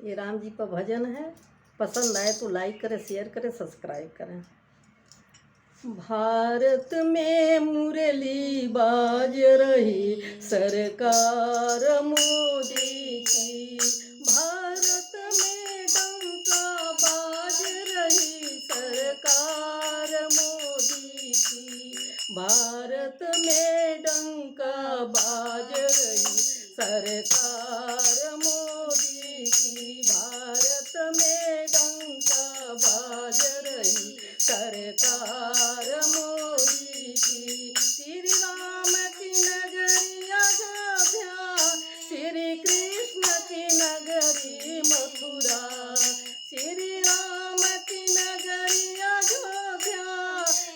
ये राम जी का भजन है। पसंद आए तो लाइक करें, शेयर करें, सब्सक्राइब करें। भारत में मुरली बाज रही सरकार मोदी की। भारत में डंका बाज रही सरकार मोदी की। भारत में डंका बाज रही सरकार मोदी की। भारत में डंका बाज रही सरकार मोदी की। श्री राम की नगरी अयोध्या, श्री कृष्ण की नगरी मथुरा। श्री राम की नगरी अयोध्या,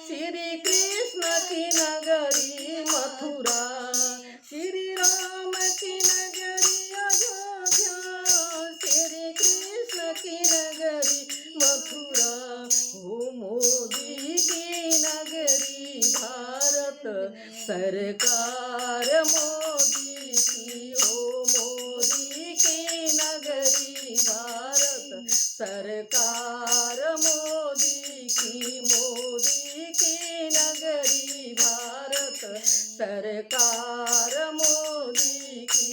श्री कृष्ण की नगरी मथुरा। श्री राम की नगरी अयोध्या, श्री कृष्ण की नगरी मथुरा। हो मोदी की नगरी भारत सरकार मोदी की। हो मोदी की नगरी भारत सरकार मोदी की। मोदी की नगरी भारत सरकार मोदी की।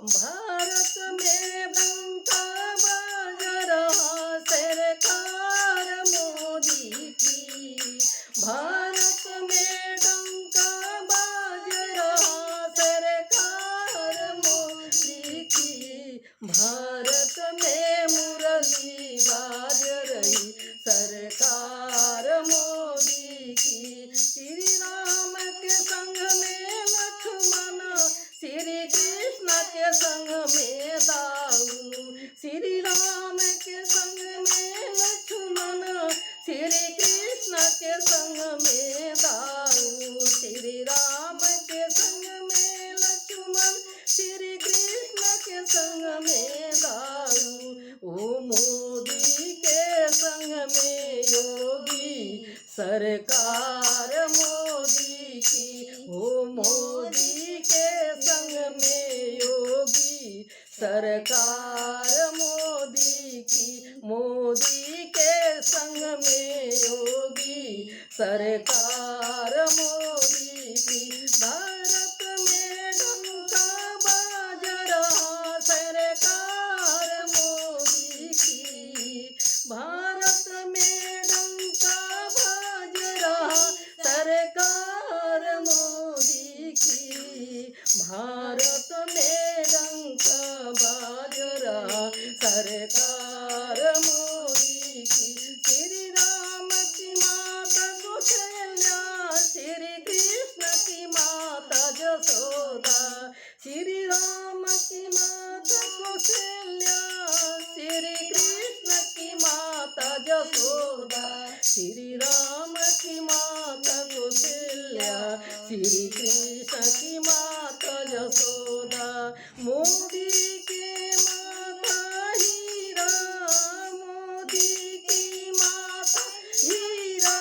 भारत में डंका बाज रहा सरकार मोदी की। भारत में डंका बाज रहा सरकार मोदी की। भारत में मुरली बाज रही सरकार मोदी की। श्री राम के संग में लक्ष्मण, श्री कृष्ण के संग में दाऊ। श्री राम के संग में लक्ष्मण, श्री कृष्ण के संग में दाऊ। श्री राम के संग में लक्ष्मण, श्री कृष्ण के संग में दाऊ। ओ मोदी के संग में योगी सरकार मोदी की। ओ मोदी के संग में योगी सरकार मोदी की। मोदी के संग में योगी सरकार मोदी की। भारत में डंका बाज रहा सरकार मोदी की। भारत में डंका बाज रहा सरकार मोदी की। भारत में डंका बाज रहा सरकार मोदी की। श्री राम की माता कौशल्या, श्री कृष्ण की माता जसोदा। श्री राम की माता कौशल्या, श्री कृष्ण की माता जसोदा। श्री राम की माता कौशल्या, श्री कृष्ण की माता जसोदा। मोदी के माता हीरा, मोदी की माता हीरा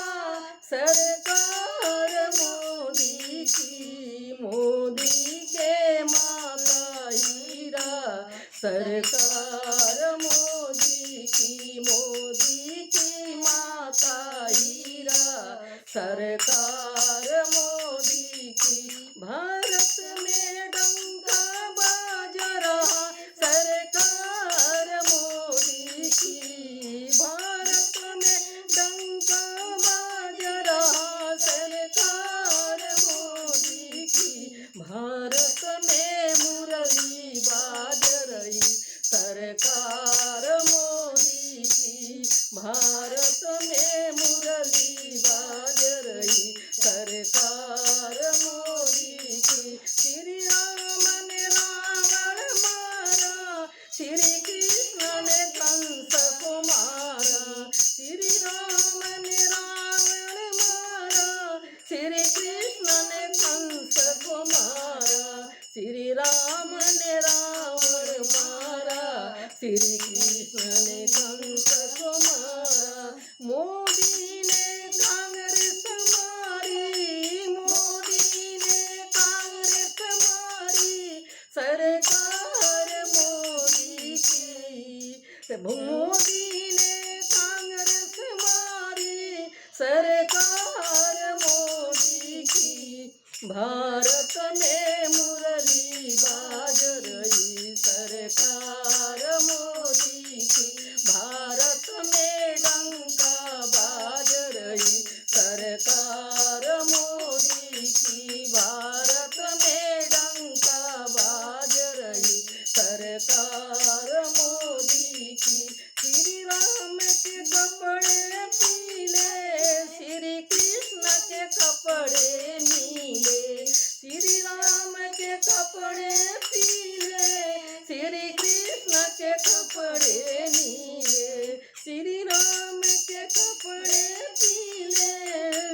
सरकार मोदी की। मोदी के माता हीरा सरकार मोदी की। मोदी की माता हीरा सरकार मोदी की। भारत में डंका बाज रहा सरकार मोदी की। भारत में डंका बाज रहा सरकार मोदी की। भारत में मुरली बाज रही सरकार मोदी की। भारत में मुरली बाज रही सरकार मोदी की। श्री राम ने रावण मारा, श्री कृष्ण ने कंस को मारा। श्री राम ने रावण मारा, श्री कृष्ण ने कंस को मारा। श्री राम ने रावण मारा, श्री कृष्ण ने कंस को मारा। मोदी ने कांग्रेस मारी, मोदी ने कांग्रेस मारी सरकार मोदी की। मोदी ने कांग्रेस मारी, सरकार मोदी की। भारत में मुरली बाज रही, सरकार मोदी की। भारत में डंका बाज रही, सरकार मोदी की। भारत में डंका बाज रही, सरकार मोदी की। श्री राम के कपड़े पीले, श्री कृष्ण के कपड़े नीले। श्री राम के कपड़े पीले, श्री कृष्ण के कपड़े नीले। श्री राम के कपड़े पीले,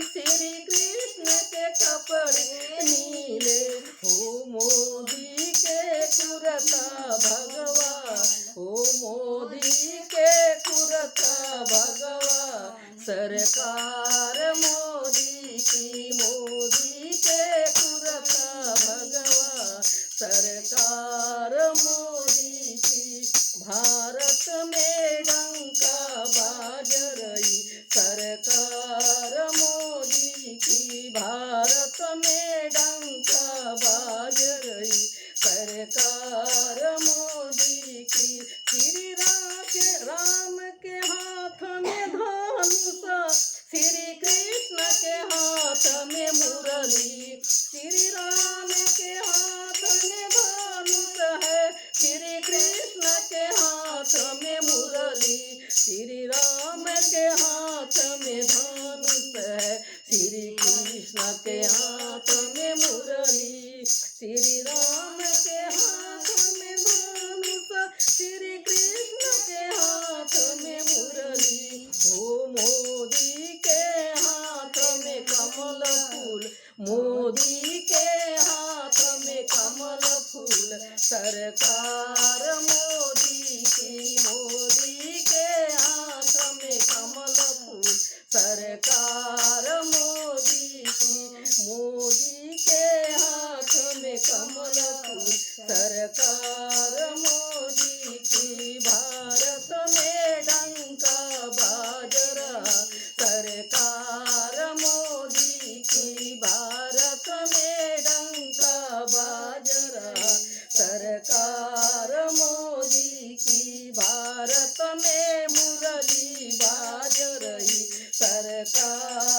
श्री कृष्ण के कपड़े नीले। हो मोदी के कुरता भगवा, हो मोदी के कुरता भगवा, सरकार मोदी की। मोदी के कुरता भगवा, सरकार मोदी की। भारत में डंका बाज रही, सरकार मोदी की। भारत में डंका बाज रही, सरकार मोदी की। श्री राम के हाथ में धनुष, श्री कृष्ण के हाथ में मुरली। श्री राम के हाथ में धनुष है, श्री कृष्ण के हाथ में मुरली। श्री राम के हाथ में धनुष है, श्री कृष्ण के हाथ में मुरली। श्री राम के हाथ में धनुष, श्री कृष्ण के हाथ में मुरली। हो मोदी के हाथ में कमल फूल, मोदी के हाथ में कमल फूल, सरकार मोदी की। मोदी के हाथ में कमल फूल, सरकार मोदी की। मोदी के हाथ में कमल फूल, सरकार मोदी की। भारत में डंका बाज रहा, सरकार मोदी की। भारत में डंका बाज रहा, सरकार मोदी की। भारत में मुरली बाज रही, सरकार